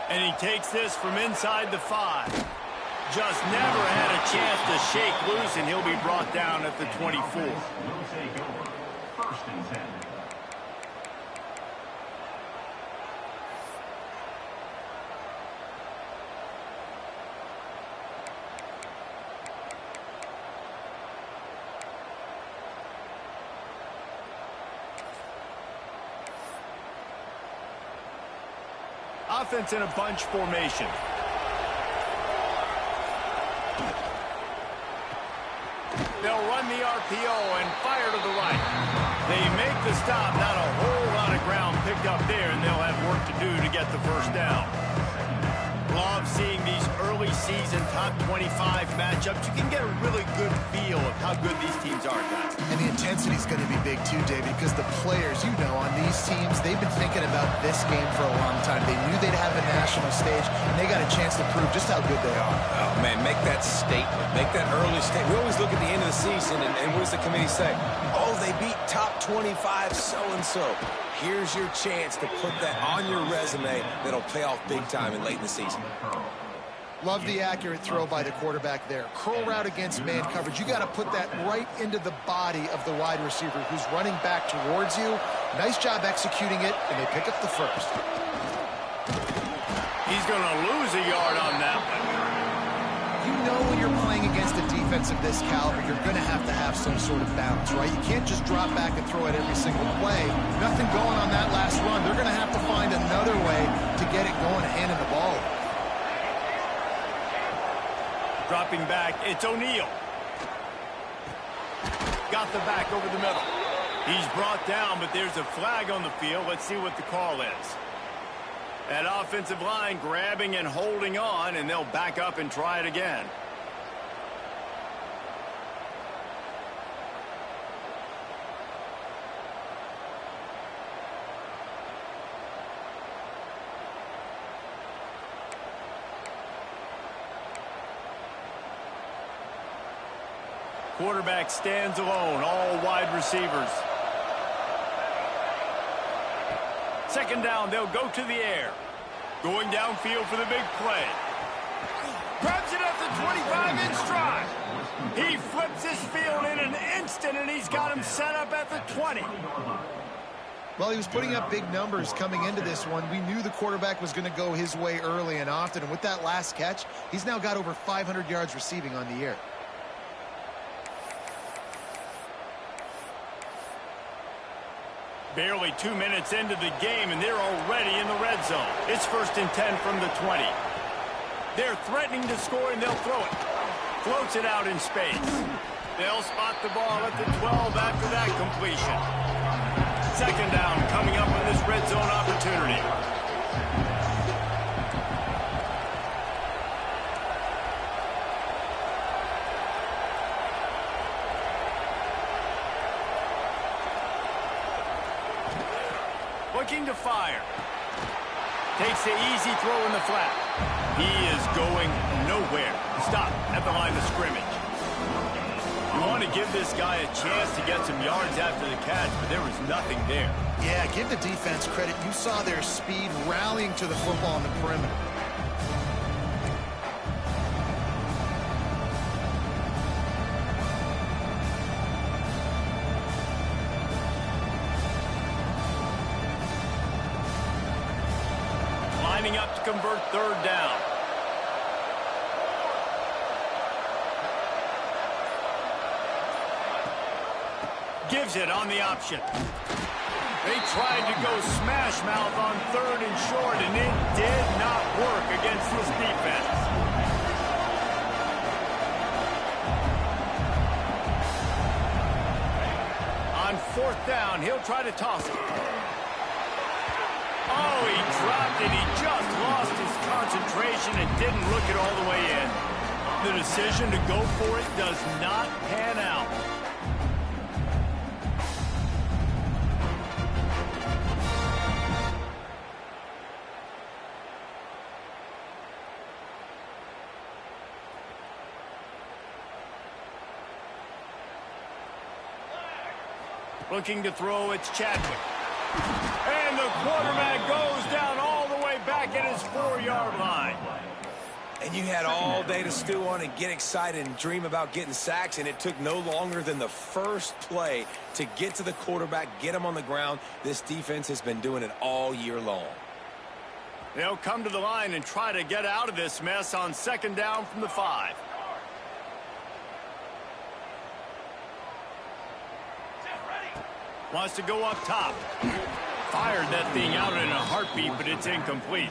And he takes this from inside the 5. Just never had a chance to shake loose, and he'll be brought down at the 24. First and 10. Offense in a bunch formation. They'll run the RPO and fire to the right. They make the stop. Not a whole lot of ground picked up there, and they'll have work to do to get the first down. Love seeing these early season top 25 matchups. You can get a really good feel of how good these teams are, guys. And the intensity is going to be big too, David, because the players, you know, on these teams, they've been thinking about this game for a long time. They knew they'd have a national stage, and they got a chance to prove just how good they are. Oh, man, make that statement. Make that early statement. We always look at the end of the season, and what does the committee say? Oh, they beat top 25 so-and-so. Here's your chance to put that on your resume that'll pay off big time and late in the season. Love the accurate throw by the quarterback there. Curl route against man coverage. You got to put that right into the body of the wide receiver who's running back towards you. Nice job executing it, and they pick up the first. He's going to lose a yard on that one. You know when you're playing against a defense of this caliber, you're going to have some sort of balance, right? You can't just drop back and throw it every single play. Nothing going on that last run. They're going to have to find another way to get it going, handing the ball. Dropping back, it's O'Neal. Got the back over the middle. He's brought down, but there's a flag on the field. Let's see what the call is. That offensive line grabbing and holding on, and they'll back up and try it again. Quarterback stands alone, all wide receivers. Second down, they'll go to the air. Going downfield for the big play. Grabs it at the 25 in stride. He flips his field in an instant, and he's got him set up at the 20. Well, he was putting up big numbers coming into this one. We knew the quarterback was going to go his way early and often, and with that last catch, he's now got over 500 yards receiving on the year. Barely 2 minutes into the game, and they're already in the red zone. It's first and 10 from the 20. They're threatening to score, and they'll throw it. Floats it out in space. They'll spot the ball at the 12 after that completion. Second down coming up on this red zone opportunity. Looking to fire. Takes the easy throw in the flat. He is going nowhere. Stop at the line of scrimmage. You want to give this guy a chance to get some yards after the catch, but there was nothing there. Yeah, give the defense credit. You saw their speed rallying to the football on the perimeter. Lining up to convert third down. Gives it on the option. They tried to go smash mouth on third and short, and it did not work against this defense. On fourth down, he'll try to toss it. Oh, he dropped it. He just lost his concentration and didn't look it all the way in. The decision to go for it does not pan out. Looking to throw, it's Chadwick. And the quarterback goes down all the way back at his 4-yard And you had all day to stew on and get excited and dream about getting sacks, and it took no longer than the first play to get to the quarterback, get him on the ground. This defense has been doing it all year long. They'll come to the line and try to get out of this mess on 2nd down from the 5. Wants to go up top. Fired that thing out in a heartbeat, but it's incomplete.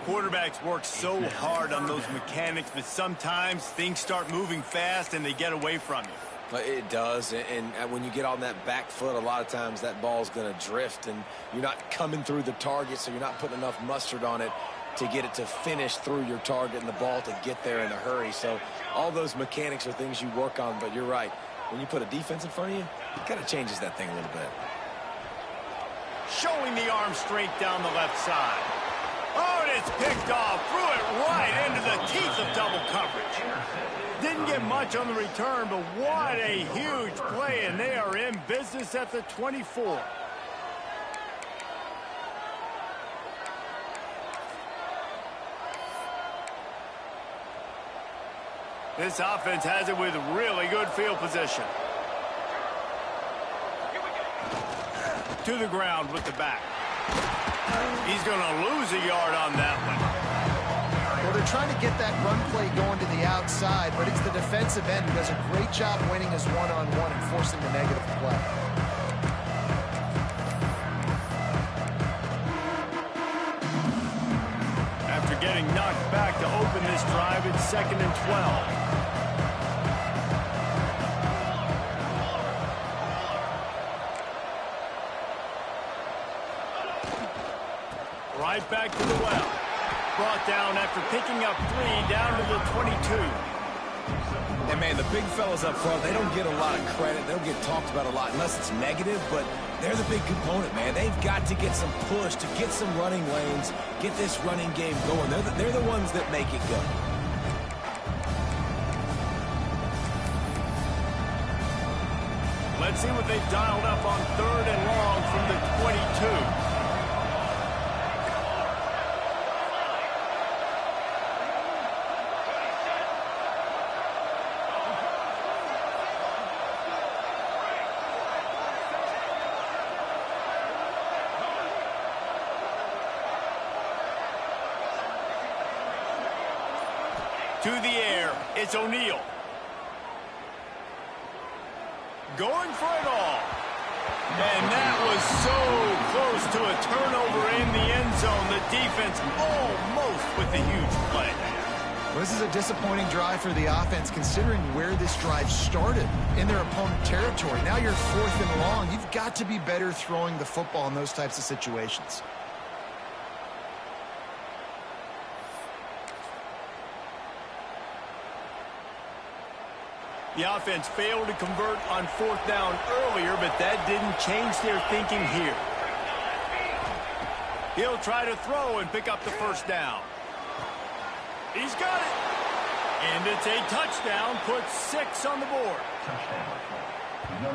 Quarterbacks work so hard on those mechanics, but sometimes things start moving fast and they get away from you. It does, and when you get on that back foot, a lot of times that ball's going to drift, and you're not coming through the target, so you're not putting enough mustard on it to get it to finish through your target and the ball to get there in a hurry. So all those mechanics are things you work on, but you're right. When you put a defense in front of you, it kind of changes that thing a little bit. Showing the arm strength down the left side. Oh, and it's picked off. Threw it right into the teeth of double coverage. Didn't get much on the return, but what a huge play, and they are in business at the 24. This offense has it with really good field position. To the ground with the back. He's going to lose a yard on that one. Well, they're trying to get that run play going to the outside, but it's the defensive end who does a great job winning his one-on-one and forcing the negative play. After getting knocked back to open this drive, it's 2nd and 12. Right back to the well. Brought down after picking up 3 down to the 22. And, man, the big fellas up front, they don't get a lot of credit. They don't get talked about a lot unless it's negative, but they're the big component, man. They've got to get some push to get some running lanes, get this running game going. They're the ones that make it go. Let's see what they've dialed up on 3rd and long from the 22. To the air, it's O'Neal. Going for it all. And that was so close to a turnover in the end zone. The defense almost with the huge play. Well, this is a disappointing drive for the offense considering where this drive started in their opponent territory. Now you're 4th and long. You've got to be better throwing the football in those types of situations. The offense failed to convert on 4th down earlier, but that didn't change their thinking here. He'll try to throw and pick up the 1st down. He's got it. And it's a touchdown, puts 6 on the board.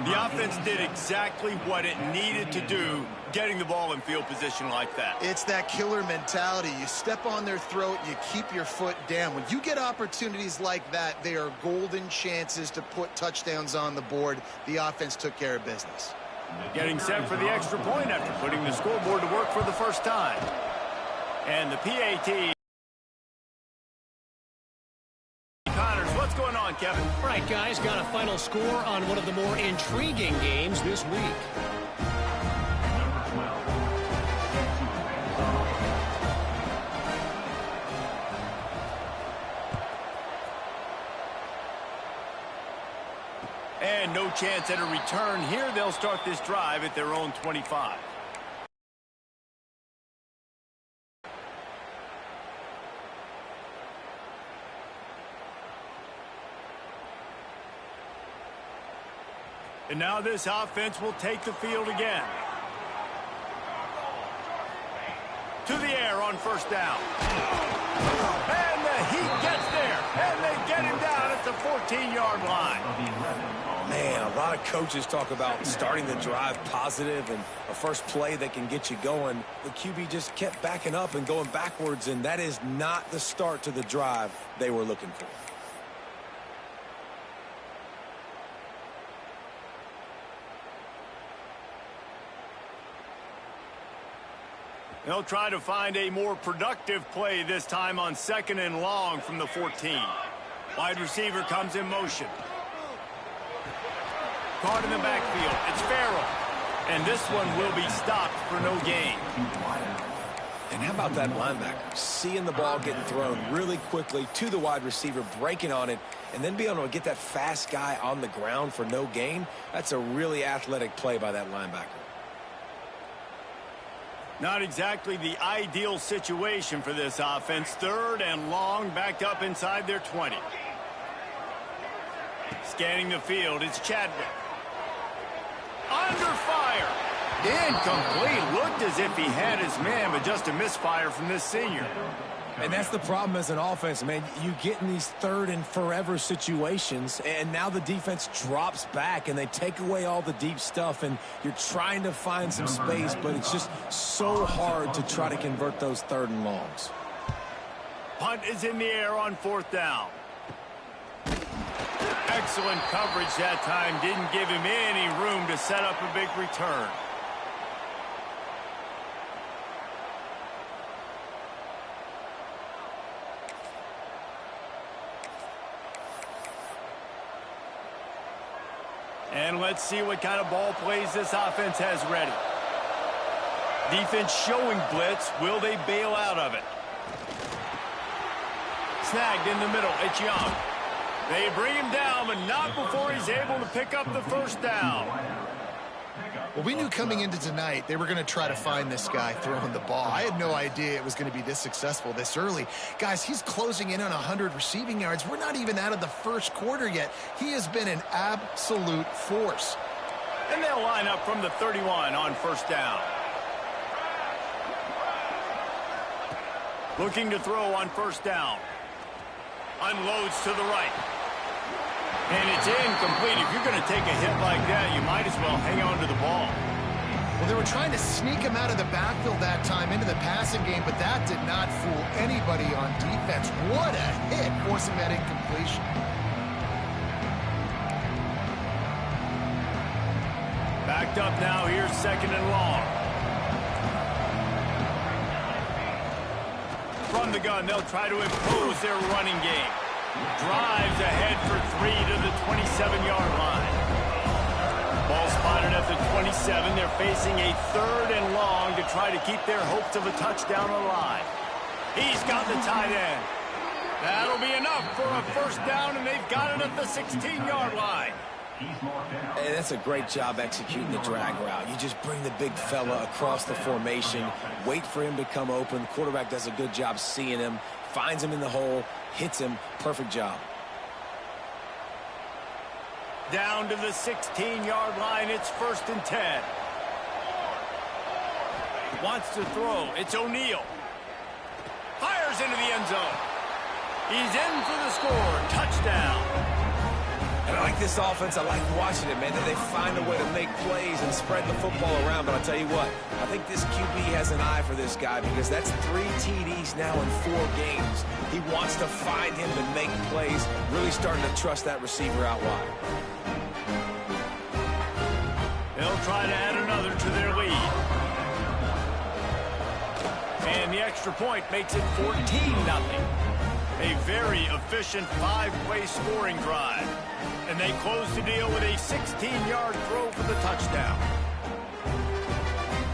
The offense did exactly what it needed to do, getting the ball in field position like that. It's that killer mentality. You step on their throat, you keep your foot down. When you get opportunities like that, they are golden chances to put touchdowns on the board. The offense took care of business. Getting set for the extra point after putting the scoreboard to work for the first time. And the PAT. What's going on, Kevin? All right, guys, got a final score on one of the more intriguing games this week. And no chance at a return here. They'll start this drive at their own 25. And now this offense will take the field again. To the air on 1st down. And he gets there. And they get him down at the 14-yard line. Man, a lot of coaches talk about starting the drive positive and a first play that can get you going. The QB just kept backing up and going backwards, and that is not the start to the drive they were looking for. They'll try to find a more productive play this time on 2nd and long from the 14. Wide receiver comes in motion. Caught in the backfield. It's Farrell. And this one will be stopped for no gain. And how about that linebacker? Seeing the ball getting thrown really quickly to the wide receiver, breaking on it, and then being able to get that fast guy on the ground for no gain. That's a really athletic play by that linebacker. Not exactly the ideal situation for this offense. 3rd and long, backed up inside their 20. Scanning the field, it's Chadwick. Under fire. Incomplete. Looked as if he had his man, but just a misfire from this senior. And that's the problem as an offense, man. You get in these 3rd and forever situations, and now the defense drops back, and they take away all the deep stuff, and you're trying to find some space, but it's just so hard to try to convert those 3rd and longs. Punt is in the air on 4th down. Excellent coverage that time. Didn't give him any room to set up a big return. And let's see what kind of ball plays this offense has ready. Defense showing blitz. Will they bail out of it? Snagged in the middle. It's Young. They bring him down, but not before he's able to pick up the 1st down. Well, we knew coming into tonight they were going to try to find this guy throwing the ball. I had no idea it was going to be this successful this early. Guys, he's closing in on 100 receiving yards. We're not even out of the 1st quarter yet. He has been an absolute force. And they'll line up from the 31 on 1st down. Looking to throw on 1st down. Unloads to the right. And it's incomplete. If you're going to take a hit like that, you might as well hang on to the ball. Well, they were trying to sneak him out of the backfield that time into the passing game, but that did not fool anybody on defense. What a hit, forcing that incompletion. Backed up now. Here's 2nd and long. From the gun, they'll try to impose their running game. Drives ahead for 3 to the 27-yard line. Ball spotted at the 27. They're facing a 3rd and long to try to keep their hopes of a touchdown alive. He's got the tight end. That'll be enough for a 1st down, and they've got it at the 16-yard line. Hey, that's a great job executing the drag route. You just bring the big fella across the formation, wait for him to come open. The quarterback does a good job seeing him, finds him in the hole, hits him. Perfect job. Down to the 16-yard line. It's 1st and 10. Wants to throw. It's O'Neal. Fires into the end zone. He's in for the score. Touchdown. And I like this offense. I like watching it, man. That they find a way to make plays and spread the football around. But I'll tell you what, I think this QB has an eye for this guy because that's 3 TDs now in 4 games. He wants to find him and make plays, really starting to trust that receiver out wide. They'll try to add another to their lead. And the extra point makes it 14-0. A very efficient 5-play scoring drive. And they close the deal with a 16-yard throw for the touchdown.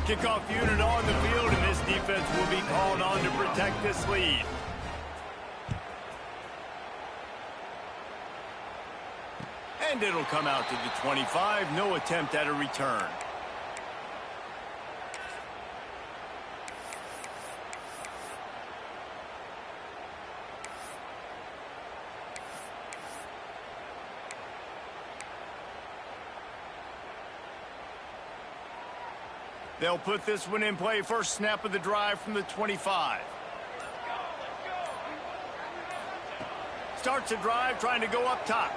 Kickoff unit on the field, and this defense will be called on to protect this lead. And it'll come out to the 25. No attempt at a return. They'll put this one in play. First snap of the drive from the 25. Starts a drive trying to go up top.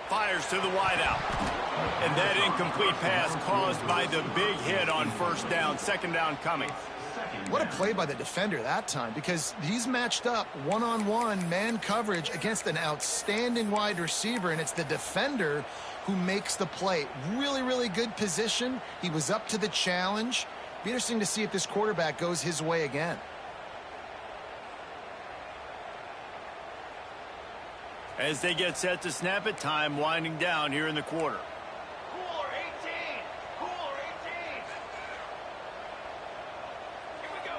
Fires to the wideout. And that incomplete pass caused by the big hit on first down. Second down coming. What a play by the defender that time, because he's matched up one-on-one man coverage against an outstanding wide receiver, and it's the defender who makes the play. Really, really good position. He was up to the challenge. Be interesting to see if this quarterback goes his way again. As they get set to snap it, time winding down here in the quarter. Cooler 18! Cooler 18! Here we go!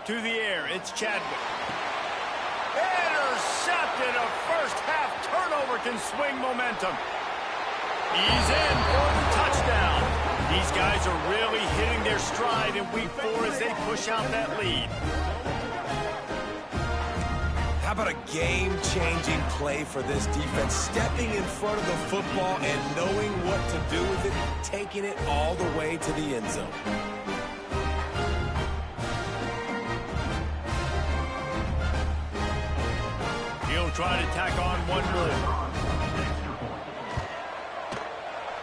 To the air, it's Chadwick. Intercepted. A first half turnover can swing momentum. He's in for the touchdown. These guys are really hitting their stride in week 4 as they push out that lead. How about a game-changing play for this defense? Stepping in front of the football and knowing what to do with it, taking it all the way to the end zone. He'll try to tack on one more.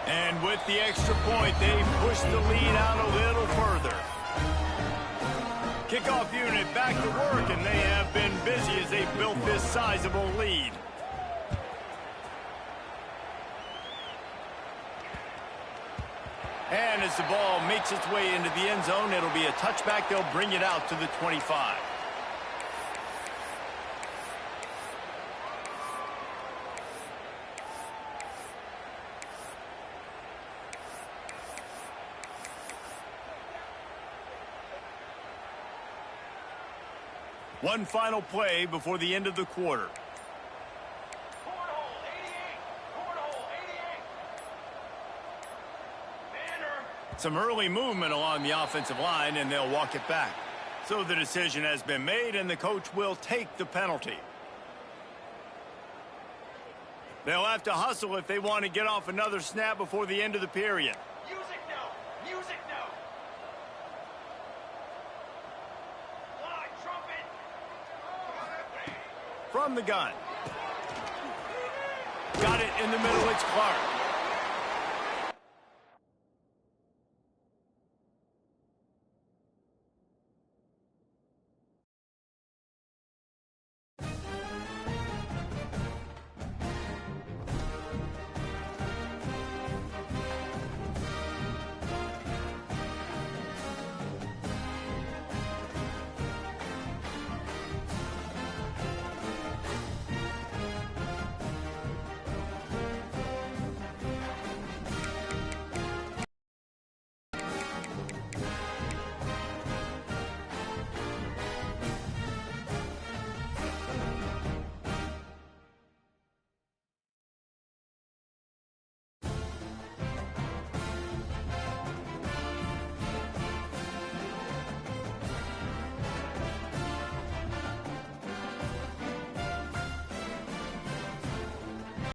And with the extra point, they push the lead out a little further. Kickoff unit back to work, and they have been busy as they built this sizable lead. And as the ball makes its way into the end zone, it'll be a touchback. They'll bring it out to the 25. One final play before the end of the quarter. Cornhole 88! Cornhole 88! Banner! Some early movement along the offensive line, and they'll walk it back. So the decision has been made, and the coach will take the penalty. They'll have to hustle if they want to get off another snap before the end of the period. Music note! Music note! Fly, trumpet! From the gun. Got it in the middle, it's Clark.